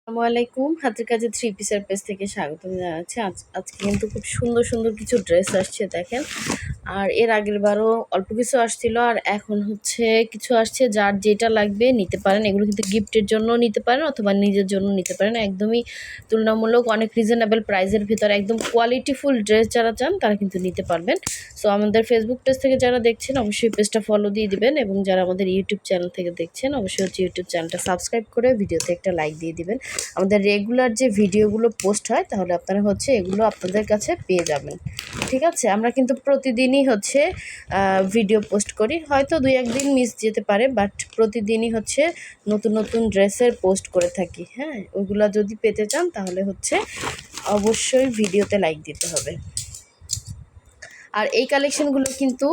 আসসালামু আলাইকুম। হাতের কাজে থ্রি পিসের পেজ থেকে স্বাগতম জানাচ্ছি। আজকে কিন্তু খুব সুন্দর সুন্দর কিছু ড্রেস আসছে দেখেন। আর এর আগের বারও অল্প কিছু আসছিল, আর এখন হচ্ছে কিছু আসছে। যার যেটা লাগবে নিতে পারেন। এগুলো কিন্তু গিফটের জন্য নিতে পারেন অথবা নিজের জন্য নিতে পারেন। একদমই তুলনামূলক অনেক রিজনেবল প্রাইসের ভিতরে একদম কোয়ালিটিফুল ড্রেস যারা চান তারা কিন্তু নিতে পারবেন। সো আমাদের ফেসবুক পেজ থেকে যারা দেখছেন অবশ্যই পেজটা ফলো দিয়ে দিবেন, এবং যারা আমাদের ইউটিউব চ্যানেল থেকে দেখছেন অবশ্যই হচ্ছে ইউটিউব চ্যানেলটা সাবস্ক্রাইব করে ভিডিওতে একটা লাইক দিয়ে দিবেন। আমাদের রেগুলার যে ভিডিওগুলো পোস্ট হয় তাহলে আপনারা হচ্ছে এগুলো আপনাদের কাছে পেয়ে যাবেন। ঠিক আছে, আমরা কিন্তু প্রতিদিনই হচ্ছে ভিডিও পোস্ট করি। হয়তো দুই একদিন মিস যেতে পারে, বাট প্রতিদিনই হচ্ছে নতুন নতুন ড্রেসের পোস্ট করে থাকি। হ্যাঁ, ওইগুলো যদি পেতে চান তাহলে হচ্ছে অবশ্যই ভিডিওতে লাইক দিতে হবে। আর এই কালেকশনগুলো কিন্তু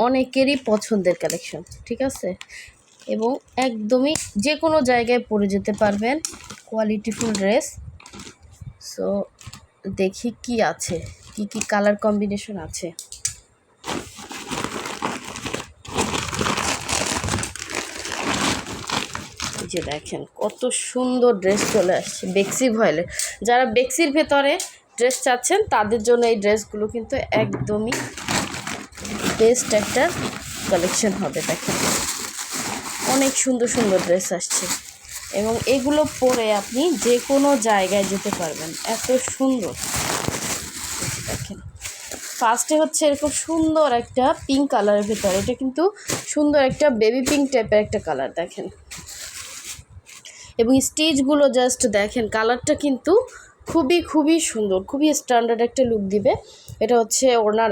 অনেকেরই পছন্দের কালেকশন, ঠিক আছে, এবং একদমই যে কোনো জায়গায় পরে যেতে পারবেন, কোয়ালিটিফুল ড্রেস। সো দেখি কি আছে, কি কি কালার কম্বিনেশন আছে। এই যে দেখেন কত সুন্দর ড্রেস চলে আসছে বেক্সি ভয়েলে। যারা বেক্সির ভেতরে ড্রেস চাচ্ছেন তাদের জন্য এই ড্রেসগুলো কিন্তু একদমই বেস্ট একটা কালেকশন হবে। দেখেন অনেক সুন্দর সুন্দর ড্রেস আসছে, এবং এগুলো পরে আপনি যে কোনো জায়গায় যেতে পারবেন, এত সুন্দর। দেখেন ফার্স্টে হচ্ছে এরকম সুন্দর একটা পিঙ্ক কালারের ভিতরে, এটা কিন্তু সুন্দর একটা বেবি পিঙ্ক টাইপের একটা কালার দেখেন, এবং স্টিচগুলো জাস্ট দেখেন, কালারটা কিন্তু খুবই খুবই সুন্দর, খুবই স্ট্যান্ডার্ড একটা লুক দিবে। এটা হচ্ছে ওনার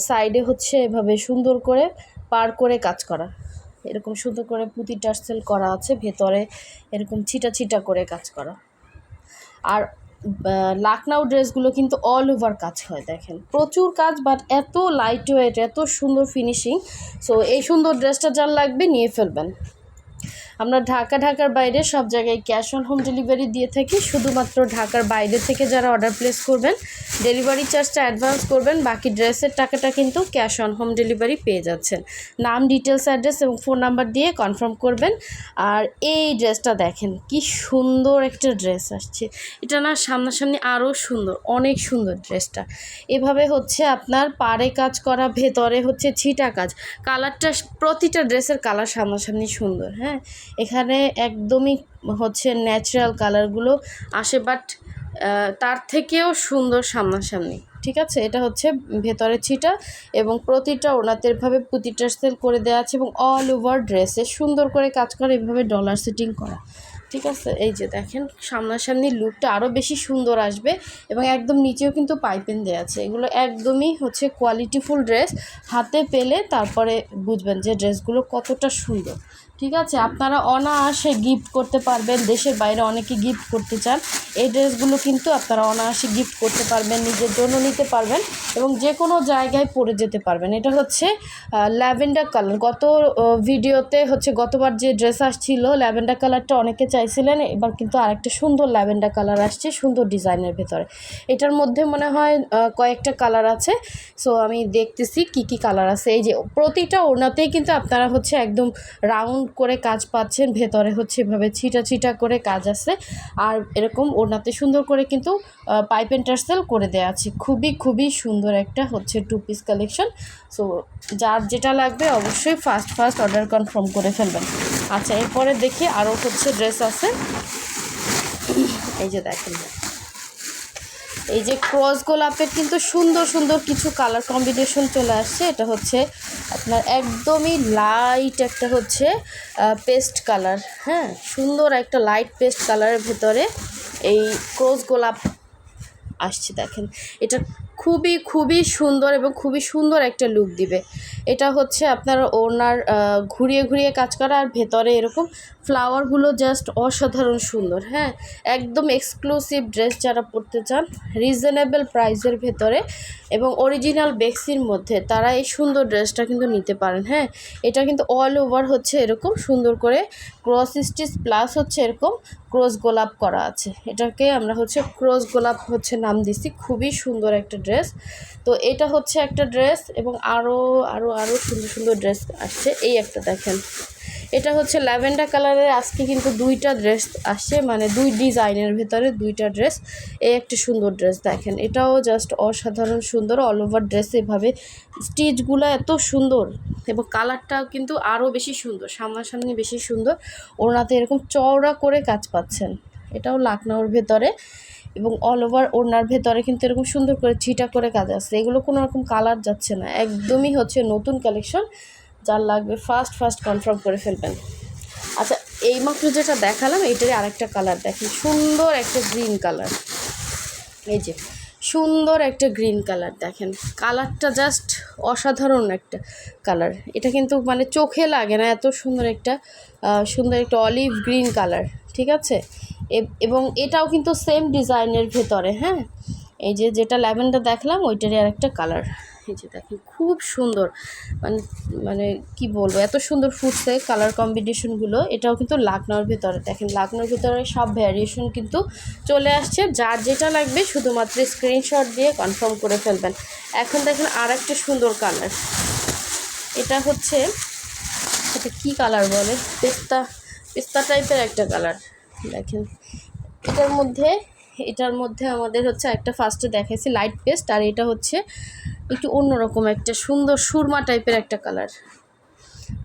সাইডে হচ্ছে এভাবে সুন্দর করে পার করে কাজ করা, এরকম সুন্দর করে পুঁতি টার্সেল করা আছে, ভেতরে এরকম ছিটা ছিটা করে কাজ করা। আর লাকনাউ ড্রেসগুলো কিন্তু অল ওভার কাজ হয়, দেখেন প্রচুর কাজ, বাট এত লাইট ওয়েট, এত সুন্দর ফিনিশিং। সো এই সুন্দর ড্রেসটা যার লাগবে নিয়ে ফেলবেন। আমরা ঢাকার বাইরে সব জায়গায় ক্যাশ অন হোম ডেলিভারি দিয়ে থাকি। শুধুমাত্র ঢাকার বাইরে থেকে যারা অর্ডার প্লেস করবেন ডেলিভারি চার্জটা অ্যাডভান্স করবেন, বাকি ড্রেসের টাকাটা কিন্তু ক্যাশ অন হোম ডেলিভারি পেয়ে যাচ্ছেন। নাম, ডিটেলস, অ্যাড্রেস এবং ফোন নাম্বার দিয়ে কনফার্ম করবেন। আর এই ড্রেসটা দেখেন কি সুন্দর একটা ড্রেস আসছে, এটা না সামনাসামনি আরও সুন্দর, অনেক সুন্দর ড্রেসটা। এভাবে হচ্ছে আপনার পাড়ে কাজ করা, ভেতরে হচ্ছে ছিটা কাজ, কালারটা প্রতিটা ড্রেসের কালার সামনাসামনি সুন্দর। হ্যাঁ, এখানে একদমই হচ্ছে ন্যাচারাল কালারগুলো আসে, বাট তার থেকেও সুন্দর সামনাসামনি। ঠিক আছে, এটা হচ্ছে ভেতরে ছিটা এবং প্রতিটা ওনাতেরভাবে পুঁতি টার্সেল করে দেওয়া আছে, এবং অল ওভার ড্রেসে সুন্দর করে কাজ করে, এভাবে ডলার সেটিং করা। ঠিক আছে, এই যে দেখেন সামনাসামনি লুকটা আরও বেশি সুন্দর আসবে, এবং একদম নিচেও কিন্তু পাইপিং দেওয়া আছে। এগুলো একদমই হচ্ছে কোয়ালিটিফুল ড্রেস, হাতে পেলে তারপরে বুঝবেন যে ড্রেসগুলো কতটা সুন্দর। ঠিক আছে, আপনারা অনায়াসে গিফট করতে পারবেন। দেশের বাইরে অনেকে গিফট করতে চান, এই ড্রেসগুলো কিন্তু আপনারা অনায়াসে গিফট করতে পারবেন, নিজের জন্য নিতে পারবেন, এবং যে কোনো জায়গায় পরে যেতে পারবেন। এটা হচ্ছে ল্যাভেন্ডার কালার। ভিডিওতে হচ্ছে গতবার যে ড্রেস আসছিল ল্যাভেন্ডার কালারটা অনেকে চাইছিলেন, এবার কিন্তু আরেকটা সুন্দর ল্যাভেন্ডার কালার আসছে, সুন্দর ডিজাইনের ভেতরে। এটার মধ্যে মনে হয় কয়েকটা কালার আছে। সো আমি দেখতেছি কি কি কালার আছে। এই যে প্রতিটা ওড়নাতেই কিন্তু আপনারা হচ্ছে একদম রাউন্ড করে কাজ পাচ্ছেন, ভেতরে হচ্ছে এভাবে ছিটা ছিটা করে কাজ আছে, আর এরকম ওড়নাতে সুন্দর করে কিন্তু পাইপ এন্ড টার্সেল করে দেওয়া আছে। খুবই খুবই সুন্দর একটা হচ্ছে টু পিস কালেকশন। সো যার যেটা লাগবে অবশ্যই ফার্স্ট অর্ডার কনফার্ম করে ফেলবেন। আচ্ছা, এরপরে দেখি আরও হচ্ছে ড্রেস আছে। এই যে দেখেন, এই যে ক্রস গোলাপের কিন্তু সুন্দর সুন্দর কিছু কালার কম্বিনেশন চলে আসছে। এটা হচ্ছে আপনার একদমই লাইট একটা হচ্ছে পেস্ট কালার। হ্যাঁ, সুন্দর একটা লাইট পেস্ট কালারের ভেতরে এই ক্রস গোলাপ আসছে। দেখেন এটা খুবই খুবই সুন্দর, এবং খুবই সুন্দর একটা লুক দিবে। এটা হচ্ছে আপনার ওনার ঘুরিয়ে ঘুরিয়ে কাজ করা, আর ভেতরে এরকম ফ্লাওয়ারগুলো জাস্ট অসাধারণ সুন্দর। হ্যাঁ, একদম এক্সক্লুসিভ ড্রেস যারা পরতে চান রিজনেবল প্রাইসের ভেতরে এবং অরিজিনাল বেক্সির মধ্যে, তারা এই সুন্দর ড্রেসটা কিন্তু নিতে পারেন। হ্যাঁ, এটা কিন্তু অল ওভার হচ্ছে এরকম সুন্দর করে ক্রস স্টিচ প্লাস হচ্ছে এরকম ক্রস গোলাপ করা আছে। এটাকে আমরা হচ্ছে ক্রস গোলাপ হচ্ছে নাম দিছি। খুবই সুন্দর একটা ড্রেস। তো এটা হচ্ছে একটা ড্রেস, এবং আরও আরও আরও সুন্দর সুন্দর ড্রেস আসছে। এই একটা দেখেন, এটা হচ্ছে ল্যাভেন্ডার কালারের। আজকে কিন্তু দুইটা ড্রেস আসছে, মানে দুই ডিজাইনের ভেতরে দুইটা ড্রেস। এই একটা সুন্দর ড্রেস দেখেন, এটাও জাস্ট অসাধারণ সুন্দর। অল ওভার ড্রেস এভাবে স্টিচগুলো এত সুন্দর এবং কালারটাও কিন্তু আরও বেশি সুন্দর, সামনাসামনি বেশি সুন্দর। ওড়নাতে এরকম চওড়া করে কাজ পাচ্ছেন। এটাও লাকনোর ভেতরে এবং অল ওভার ওড়নার ভেতরে কিন্তু এরকম সুন্দর করে ছিটা করে কাজ আছে। এগুলো কোনো রকম কালার যাচ্ছে না, একদমই হচ্ছে নতুন কালেকশন। যার লাগবে ফার্স্ট কনফার্ম করে ফেলবেন। আচ্ছা, এইমাত্র যেটা দেখালাম এটারই আরেকটা কালার দেখেন, সুন্দর একটা গ্রিন কালার। এই যে সুন্দর একটা গ্রিন কালার দেখেন, কালারটা জাস্ট অসাধারণ একটা কালার। এটা কিন্তু মানে চোখে লাগে না, এত সুন্দর একটা অলিভ গ্রিন কালার, ঠিক আছে। এবং এটাও কিন্তু সেম ডিজাইনের ভেতরে, হ্যাঁ। এই যে যেটা ল্যাভেন্ডার দেখলাম ওইটারই আরেকটা কালার। এই যে দেখেন খুব সুন্দর, মানে মানে কি বলবো, এত সুন্দর ফুটছে কালার কম্বিনেশনগুলো। এটাও কিন্তু লাকনোর ভেতরে দেখেন, লাকনোর ভেতরে সব ভ্যারিয়েশন কিন্তু চলে আসছে। যার যেটা লাগবে শুধুমাত্র স্ক্রিনশট দিয়ে কনফার্ম করে ফেলবেন। এখন দেখেন আর একটা সুন্দর কালার, এটা হচ্ছে, এটা কী কালার বলে, পেস্তা টাইপের একটা কালার দেখেন। এটার মধ্যে আমাদের হচ্ছে একটা ফার্স্টে দেখাইছি লাইট পেস্ট, আর এটা হচ্ছে একটু অন্যরকম একটা সুন্দর সুরমা টাইপের একটা কালার।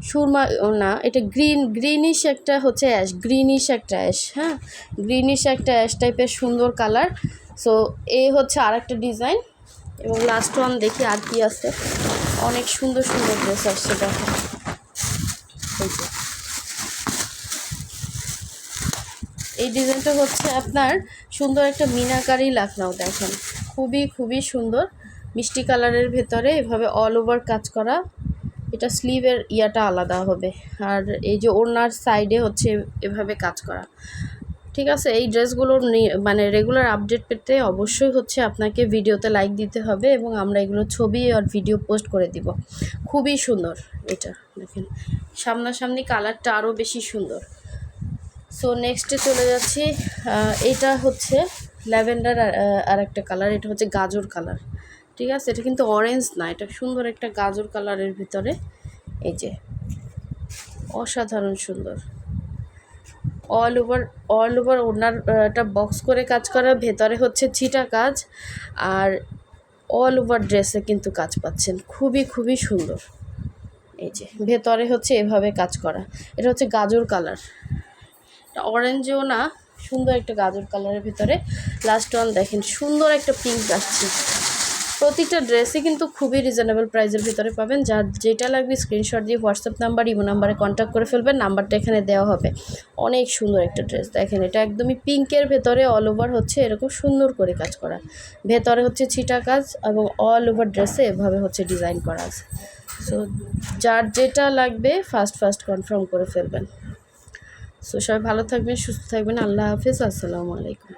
সুরমা না, এটা গ্রিনিশ একটা হচ্ছে গ্রিনিশ একটা অ্যাশ, হ্যাঁ, গ্রিনিশ একটা অ্যাশ টাইপের সুন্দর কালার। সো এই হচ্ছে আর একটা ডিজাইন। এবং লাস্ট ওয়ান দেখি আর কি আছে, অনেক সুন্দর সুন্দর ড্রেস আসছে দেখেন। এই ডিজাইনটা হচ্ছে আপনার সুন্দর একটা মিনাকারি লাকনাও দেখেন, খুবই সুন্দর মিষ্টি কালারের ভেতরে এভাবে অল ওভার কাজ করা। এটা স্লিভের ইয়াটা আলাদা হবে, আর এই যে ওড়নার সাইডে হচ্ছে এভাবে কাজ করা, ঠিক আছে। এই ড্রেসগুলোর মানে রেগুলার আপডেট পেতে অবশ্যই হচ্ছে আপনাকে ভিডিওতে লাইক দিতে হবে, এবং আমরা এগুলো ছবি আর ভিডিও পোস্ট করে দিব। খুবই সুন্দর এটা দেখেন, সামনাসামনি কালারটা আরও বেশি সুন্দর। সো নেক্সটে চলে যাচ্ছি, এটা হচ্ছে ল্যাভেন্ডার আর একটা কালার, এটা হচ্ছে গাজর কালার, ঠিক আছে। এটা কিন্তু অরেঞ্জ না, এটা সুন্দর একটা গাজর কালারের ভিতরে। এই যে অসাধারণ সুন্দর, অল ওভার ওনারটা বক্স করে কাজ করা, ভেতরে হচ্ছে ছিটা কাজ, আর অল ওভার ড্রেসে কিন্তু কাজ পাচ্ছেন, খুবই সুন্দর। এই যে ভেতরে হচ্ছে এভাবে কাজ করা, এটা হচ্ছে গাজর কালার, অরেঞ্জও না, সুন্দর একটা গাজর কালারের ভিতরে। লাস্ট ওয়ান দেখেন, সুন্দর একটা পিঙ্ক আসছে। প্রতিটা ড্রেসই কিন্তু খুবই রিজনেবল প্রাইসের ভিতরে পাবেন। যার যেটা লাগবে স্ক্রিনশট দিয়ে হোয়াটসঅ্যাপ নাম্বার, ইমো নাম্বারে কন্ট্যাক্ট করে ফেলবেন, নাম্বারটা এখানে দেওয়া হবে। অনেক সুন্দর একটা ড্রেস দেখেন, এটা একদমই পিঙ্কের ভেতরে অল ওভার হচ্ছে এরকম সুন্দর করে কাজ করা, ভেতরে হচ্ছে ছিটা কাজ, এবং অল ওভার ড্রেসে এভাবে হচ্ছে ডিজাইন করা আছে। সো যার যেটা লাগবে ফার্স্ট কনফার্ম করে ফেলবেন। সো সবাই ভালো থাকবেন, সুস্থ থাকবেন, আল্লাহ হাফিজ, আসসালামু আলাইকুম।